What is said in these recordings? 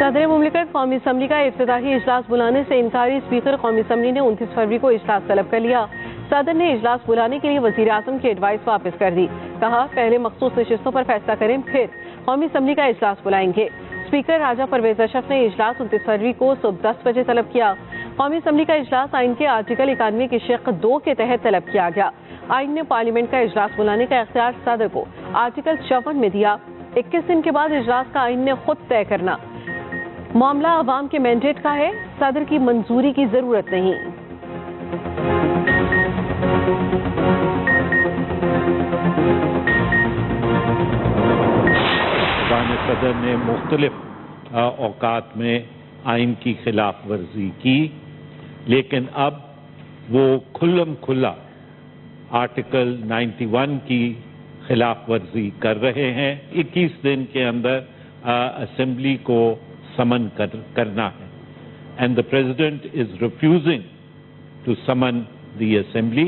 सदर मुमलिकत कौमी असम्बली का इफ्तिताही इजलास बुलाने से इनकारी स्पीकर कौमी असम्बली ने 29 फरवरी को इजलास तलब कर लिया। सदर ने इजलास बुलाने के लिए वजीर आजम की एडवाइस वापस कर दी। कहा पहले मखसूस नशिस्तों पर फैसला करें, फिर कौमी असम्बली का इजलास बुलाएंगे। स्पीकर राजा परवेज अशरफ ने इजलास 29 फरवरी को सुबह 10 बजे तलब किया। कौमी असम्बली का इजलास आइन के आर्टिकल 91 के शिक 2 के तहत तलब किया गया। आइन ने पार्लियामेंट का इजलास बुलाने का इख्तियार सदर को आर्टिकल 54 में दिया। 21 दिन के बाद इजलास का आइन ने खुद तय करना। मामला अवाम के मैंडेट का है, सदर की मंजूरी की जरूरत नहीं। सदर ने मुख्तलिफ औकात में आइन की खिलाफ वर्जी की, लेकिन अब वो खुल्लम खुल्ला आर्टिकल 91 की खिलाफ वर्जी कर रहे हैं। 21 दिन के अंदर असेंबली को समन करना है, and the president is refusing to summon the assembly.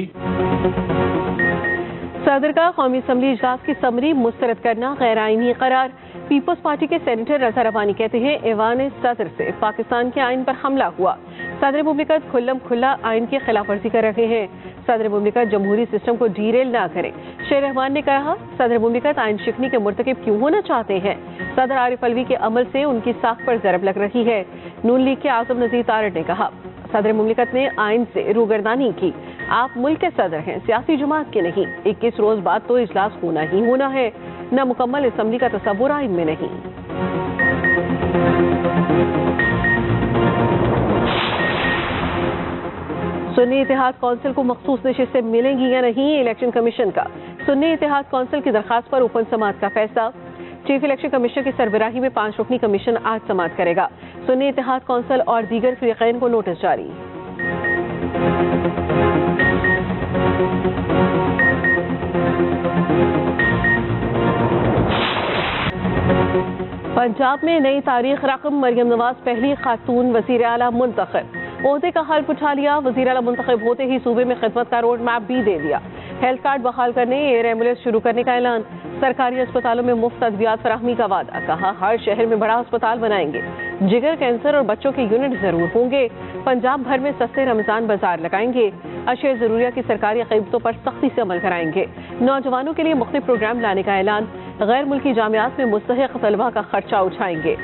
सदर का कौमी असम्बली इजलास की समरी मुस्तरद करना गैर आईनी करार। पीपल्स पार्टी के सेनेटर रजा रबानी कहते हैं ऐवान सदर से पाकिस्तान के आइन पर हमला हुआ। सदर मुमलिकत खुल्लम खुल्ला आइन की खिलाफ वर्जी कर रहे हैं। सदर मुमलिकत जमहूरी सिस्टम को डीरेल ना करें। शेर रहमान ने कहा सदर मुमलिकत आइन शिकनी के मुर्तकिब क्यों होना चाहते हैं। सदर आरिफ अलवी के अमल से उनकी साख पर ज़रब लग रही है। नून लीग के आज़म नज़ीर तारड़ ने कहा सदर मुमलिकत ने आइन से रूगर्दानी की। आप मुल्क के सदर हैं, सियासी जमात के नहीं। 21 रोज बाद तो इजलास होना ही होना है, न मुकम्मल असम्बली का तसव्वुर आइन में नहीं। सुन्नी इत्तेहाद कौंसिल को मखसूस नशिस्तें मिलेंगी या नहीं, इलेक्शन कमीशन का। सुन्नी इत्तेहाद कौंसिल की दरखास्त पर ओपन समाअत का फैसला। चीफ इलेक्शन कमिश्नर की सरबराही में 5 रुकनी कमीशन आज समाअत करेगा। सुन्नी इत्तेहाद कौंसिल और दीगर फरीकैन को नोटिस जारी। पंजाब में नई तारीख रकम, मरियम नवाज पहली खातून वजीर आला मुंतखब। ओहदे का हल्फ उठा लिया। वजीर आला मुंतखब होते ही सूबे में खिदमत का रोड मैप भी दे दिया। हेल्थ कार्ड बहाल करने, एयर एम्बुलेंस शुरू करने का ऐलान। सरकारी अस्पतालों में मुफ्त अद्वियात फराहमी का वादा। कहा हर शहर में बड़ा अस्पताल बनाएंगे। जिगर, कैंसर और बच्चों के यूनिट जरूर होंगे। पंजाब भर में सस्ते रमजान बाजार लगाएंगे। अशिया जरूरिया की सरकारी कीमतों पर सख्ती से अमल कराएंगे। नौजवानों के लिए मुख्तलिफ प्रोग्राम लाने का ऐलान। गैर मुल्की जामियात में मुस्तहिक तलबा का खर्चा उठाएंगे।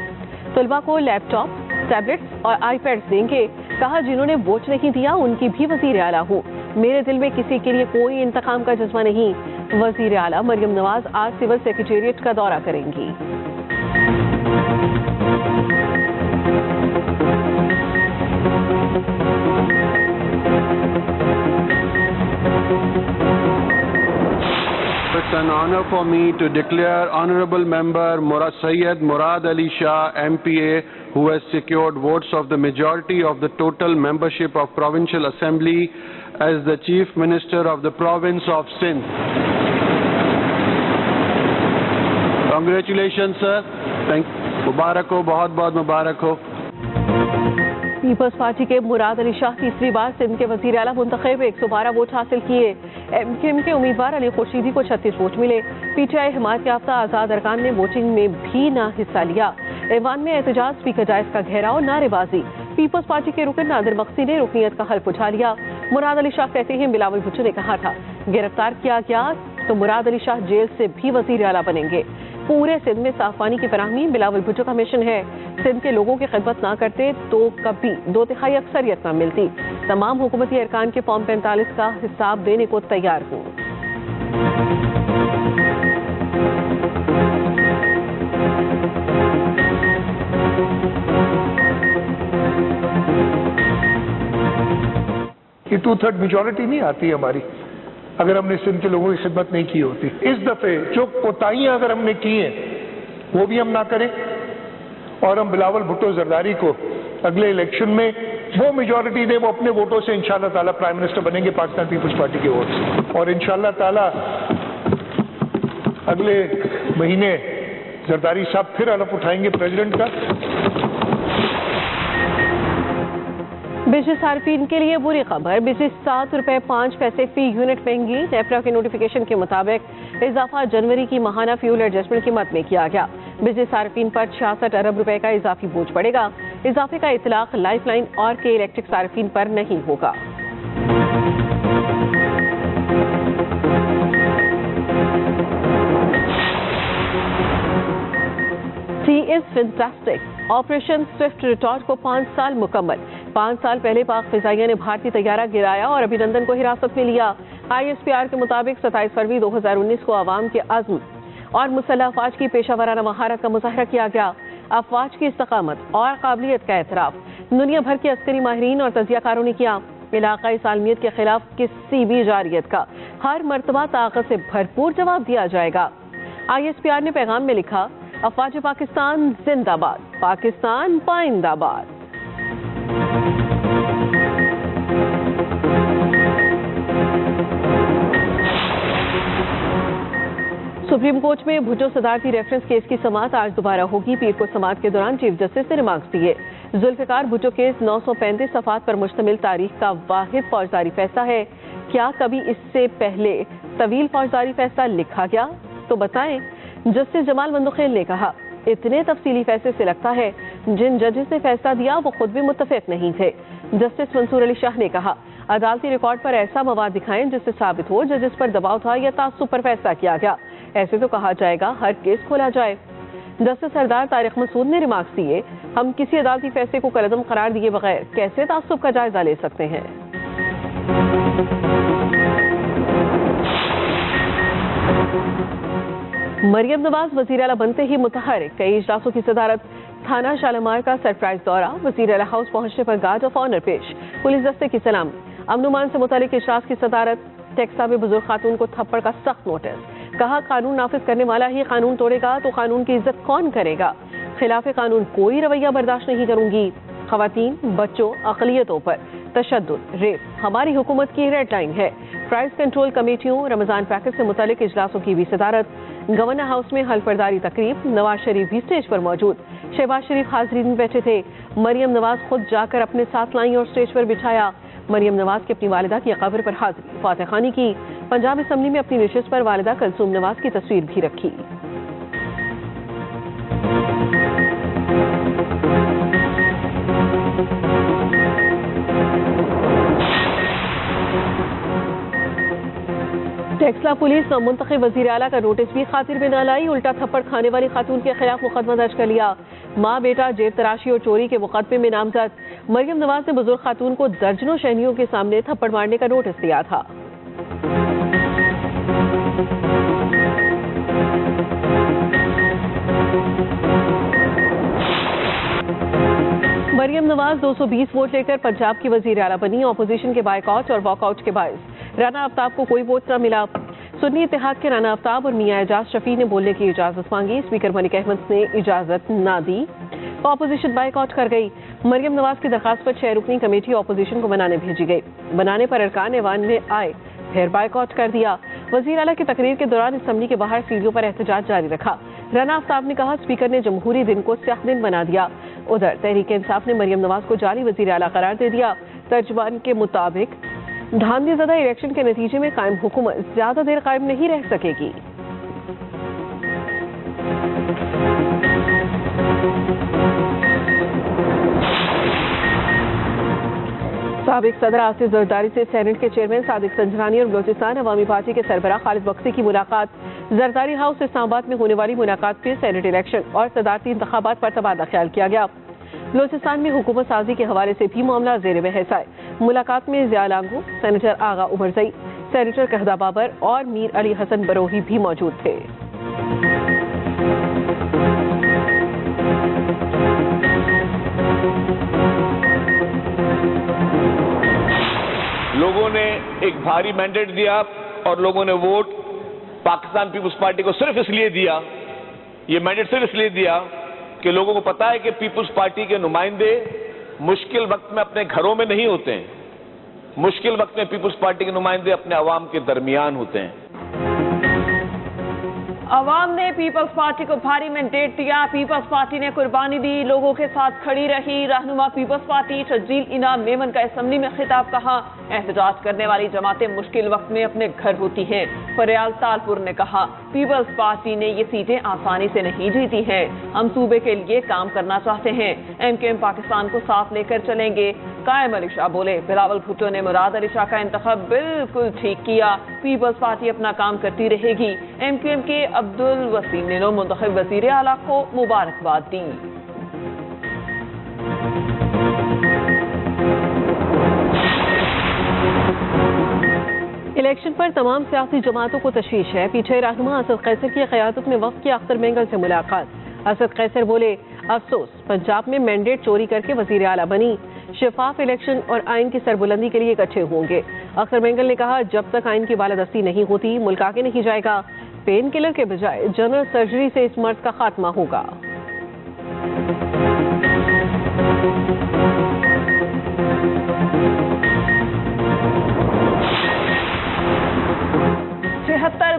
तलबा को लैपटॉप, टैबलेट्स और आईपैड्स देंगे। कहा जिन्होंने वोट नहीं दिया उनकी भी वजीर आला हूँ। मेरे दिल में किसी के लिए कोई इंतकाम का जज्बा नहीं। वजीर आला मरियम नवाज आज सिविल सेक्रेटेरिएट का दौरा करेंगी। It's an honor for me to declare Honorable Member Syed Murad Ali Shah, MPA, who has secured votes of the majority of the total membership of Provincial Assembly, as the Chief Minister of the Province of Sindh. Congratulations, sir. Thank you. Mubarak ho, बहुत मुबारक हो। Peoples party के मुराद अली शाह तीसरी बार सिंध के वजीर आला मुंतखब 112 vote हासिल किए। एमक्यूएम के उम्मीदवार अली खुर्शीदी को 36 वोट मिले। पीटीआई हिमायत याफ्ता आजाद अरकान ने वोटिंग में भी ना हिस्सा लिया। ऐवान में एहतजाज, स्पीकर जायज का घेराव, नारेबाजी। पीपल्स पार्टी के रुकन नादिर मक्सी ने रुकनियत का हल्फ उठा लिया। मुराद अली शाह कहते हैं बिलावल भुट्टो ने कहा था गिरफ्तार किया गया तो मुराद अली शाह जेल से भी वजीर आला बनेंगे। पूरे सिंध में साफ पानी की फराहमी बिलावल भुट्टो का मिशन है। सिंध के लोगों की खिदमत ना करते तो कभी 2/3 अक्सरियत ना मिलती। तमाम हुकूमती अरकान के फॉर्म 45 का हिसाब देने को तैयार हूँ। कि 2/3 मेजॉरिटी नहीं आती हमारी अगर हमने सिंध के लोगों की खिदमत नहीं की होती। इस दफे जो कोताहियां अगर हमने की हैं वो भी हम ना करें और हम बिलावल भुट्टो जरदारी को अगले इलेक्शन में वो मेजॉरिटी दे, वो अपने वोटों से इंशाल्लाह ताला प्राइम मिनिस्टर बनेंगे पाकिस्तान पीपल्स पार्टी के वोट से। और इंशाल्लाह ताला अगले महीने जरदारी साहब फिर हलफ उठाएंगे प्रेसिडेंट का। बिजली सार्फिन के लिए बुरी खबर, बिजली 7 रुपए 5 पैसे फी यूनिट महंगी। नेपरा के नोटिफिकेशन के मुताबिक इजाफा जनवरी की माहाना फ्यूल एडजस्टमेंट कीमत में किया गया। बिजली सार्फिन पर 66 अरब रुपए का इजाफी बोझ पड़ेगा। इजाफे का इतलाक लाइफ लाइन और के इलेक्ट्रिक सार्फिन पर नहीं होगा। He is fantastic. Operation Swift retort को 5 साल मुकम्मल। 5 साल पहले पाक फिजाइया ने भारतीय तैयारा गिराया और अभिनंदन को हिरासत में लिया। ISPR के मुताबिक 27 फरवरी 2019 को अवाम के अज़्म और मुसल्लह अफवाज की पेशा वराना महारत का मुजाहरा किया गया। अफवाज की इस्तकामत और काबिलियत का एतराफ दुनिया भर के अस्करी माहिरीन और तजियाकारों ने किया। इलाकाई सालमियत के खिलाफ किसी भी जारियत का हर मर्तबा ताकत से भरपूर जवाब दिया जाएगा। ISPR ने पैगाम में लिखा, अफवाज पाकिस्तान जिंदाबाद, पाकिस्तान पाइंदाबाद। सुप्रीम कोर्ट में भुट्टो सदारती रेफरेंस केस की समाअत आज दोबारा होगी। पीर को समाअत के दौरान चीफ जस्टिस ने रिमार्क्स दिए। जुल्फिकार भुट्टो केस 935 सफ़ात पर मुश्तमिल तारीख का वाहिद फौजदारी फैसला है। क्या कभी इससे पहले तवील फौजदारी फैसला लिखा गया? तो बताएं। जस्टिस जमाल मंदुखेल ने कहा, इतने तफसीली फैसले से लगता है जिन जजेस ने फैसला दिया वो खुद भी मुत्तफिक नहीं थे। जस्टिस मंसूर अली शाह ने कहा, अदालती रिकॉर्ड पर ऐसा मवाद दिखाएं जिससे साबित हो जजेस पर दबाव था या तासुब पर फैसला किया गया। ऐसे तो कहा जाएगा हर केस खोला जाए। जस्टिस सरदार तारिक मसूद ने रिमार्क्स दिए, हम किसी अदालती फैसले को कलअदम करार दिए बगैर कैसे तासुब का जायजा ले सकते हैं। मरियम नवाज वजीर आला बनते ही मुतहर्रिक, कई इजलासों की सदारत। थाना शालामार का सरप्राइज दौरा, वजीर आला हाउस पहुंचने पर गार्ड ऑफ ऑनर पेश, पुलिस दस्ते की सलाम। अमनुमान से मुतालिक इजलास की सदारत। टेक्सा में बुजुर्ग खातून को थप्पड़ का सख्त नोटिस, कहा कानून नाफिज करने वाला ही कानून तोड़ेगा तो कानून की इज्जत कौन करेगा। खिलाफ कानून कोई रवैया बर्दाश्त नहीं करूंगी। खवातीन, बच्चों, अक़लियतों पर तशद्दुद, रेप हमारी हुकूमत की रेड लाइन है। प्राइस कंट्रोल कमेटियों, रमजान पैकेज से मुतालिक इजलासों की भी सदारत। गवर्नर हाउस में हल्फबरदारी तकरीब, नवाज शरीफ भी स्टेज पर मौजूद। शहबाज शरीफ हाजिरीन में बैठे थे। मरियम नवाज खुद जाकर अपने साथ लाई और स्टेज पर बिठाया। मरियम नवाज की अपनी वालिदा की कब्र पर हाजिरी, फातह खानी की। पंजाब असम्बली में अपनी नशिस्त पर वालिदा कलसूम नवाज की तस्वीर भी रखी। टेक्सला पुलिस मुंतखब वजीर आला का नोटिस भी खातिर में न लाई, उल्टा थप्पड़ खाने वाली खातून के खिलाफ मुकदमा दर्ज कर लिया। माँ बेटा जेब तराशी और चोरी के मुकदमे में नामजद। मरियम नवाज ने बुजुर्ग खातून को दर्जनों शहरियों के सामने थप्पड़ मारने का नोटिस दिया था। मरियम नवाज 220 वोट लेकर पंजाब की वजीर आला बनी। ऑपोजिशन के बायकॉट और वॉकआउट के बायस राना आफ्ताब को कोई वोट न मिला। सुन्नी इत्तेहाद के राना आफ्ताब और मियां एजाज शफी ने बोलने की इजाजत मांगी। स्पीकर मलिक अहमद ने इजाजत न दी, ऑपोजिशन बायकॉट कर गई। मरियम नवाज की दरखास्त पर 6 रुकनी कमेटी ऑपोजिशन को बनाने भेजी गई। बनाने पर अरकान ऐवान में आए, फिर बायकॉट कर दिया। वजीर आला की तकरीर के दौरान असम्बली के बाहर सीढ़ियों पर एहतजाज जारी रखा। राना आफ्ताब ने कहा, स्पीकर ने जमहूरी दिन को स्याह दिन बना दिया। उधर तहरीक इंसाफ ने मरियम नवाज को जाली वजीर आला करार दे दिया। तर्जुमान के मुताबिक धांधलीज़दा इलेक्शन के नतीजे में कायम हुकूमत ज्यादा देर कायम नहीं रह सकेगी। साबिक सदर आसिफ जरदारी से सेनेट के चेयरमैन सादिक संजरानी और बलोचिस्तान अवामी पार्टी के सरबराह खालिद बख्शी की मुलाकात। जरदारी हाउस इस्लामाबाद में होने वाली मुलाकात में सेनेट इलेक्शन और सदारती इंतखाबात पर तबादला ख्याल किया गया। बलोचिस्तान में हुकूमत साजी के हवाले से भी मामला ज़ेर बहस आए। मुलाकात में ज़िया लांगो, सेनेटर आगा उमरजई, सेनेटर कहदा बाबर और मीर अली हसन बरोही भी मौजूद थे। लोगों ने एक भारी मैंडेट दिया और लोगों ने वोट पाकिस्तान पीपुल्स पार्टी को सिर्फ इसलिए दिया, ये मैंडेट सिर्फ इसलिए दिया कि लोगों को पता है कि पीपुल्स पार्टी के नुमाइंदे मुश्किल वक्त में अपने घरों में नहीं होते हैं, मुश्किल वक्त में पीपुल्स पार्टी के नुमाइंदे अपने अवाम के दरमियान होते हैं। عوام نے پیپلز پارٹی کو بھاری مینڈیٹ دیا، پیپلز پارٹی نے قربانی دی، لوگوں کے ساتھ کھڑی رہی۔ رہنما پیپلز پارٹی شجیل انعام میمن کا اسمبلی میں خطاب، کہا احتجاج کرنے والی جماعتیں مشکل وقت میں اپنے گھر ہوتی ہیں۔ فریال تالپور نے کہا پیپلز پارٹی نے یہ سیٹیں آسانی سے نہیں جیتی ہیں، ہم صوبے کے لیے کام کرنا چاہتے ہیں، ایم کیو ایم پاکستان کو ساتھ لے کر چلیں گے۔ قائم علی شاہ بولے بلاول بھٹو نے مراد علی شاہ کا انتخاب بالکل ٹھیک کیا، پیپلز پارٹی اپنا کام کرتی رہے گی۔ ایم کیو ایم کے عبدالوسیم نے نو منتخب وزیر اعلیٰ کو مبارکباد دی۔ الیکشن پر تمام سیاسی جماعتوں کو تشویش ہے، پیچھے رہنما اسد قیصر کی قیادت میں وفد کی اختر مینگل سے ملاقات۔ اسد قیصر بولے افسوس پنجاب میں مینڈیٹ چوری کر کے وزیر اعلیٰ بنی، شفاف الیکشن اور آئین کی سربلندی کے لیے اکٹھے ہوں گے۔ اختر مینگل نے کہا جب تک آئین کی بالادستی نہیں ہوتی ملک آگے نہیں جائے گا، پین کلر کے بجائے جنرل سرجری سے اس مرض کا خاتمہ ہوگا۔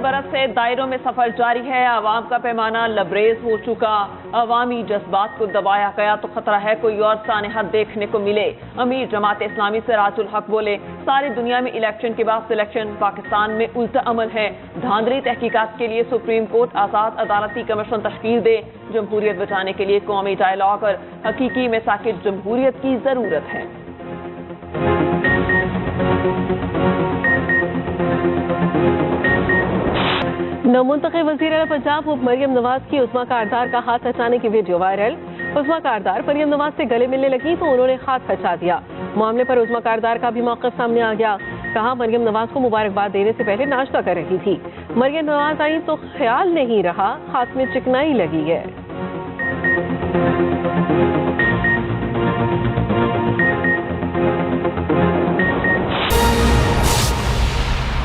برس سے دائروں میں سفر جاری ہے، عوام کا پیمانہ لبریز ہو چکا، عوامی جذبات کو دبایا گیا تو خطرہ ہے کوئی اور سانحہ دیکھنے کو ملے۔ امیر جماعت اسلامی سراج الحق بولے ساری دنیا میں الیکشن کے بعد سلیکشن، پاکستان میں الٹا عمل ہے، دھاندلی تحقیقات کے لیے سپریم کورٹ آزاد عدالتی کمیشن تشکیل دے، جمہوریت بچانے کے لیے قومی ڈائیلاگ اور حقیقی مساکت جمہوریت کی ضرورت ہے۔ نومنتخب وزیر اعلیٰ پنجاب مریم نواز کی عظمیٰ کاردار کا ہاتھ ہچانے کی ویڈیو وائرل۔ عظمیٰ کاردار مریم نواز سے گلے ملنے لگی تو انہوں نے ہاتھ ہچا دیا۔ معاملے پر عظمیٰ کاردار کا بھی موقف سامنے آ گیا، کہا مریم نواز کو مبارکباد دینے سے پہلے ناشتہ کر رہی تھی، مریم نواز آئی تو خیال نہیں رہا، ہاتھ میں چکنائی لگی ہے۔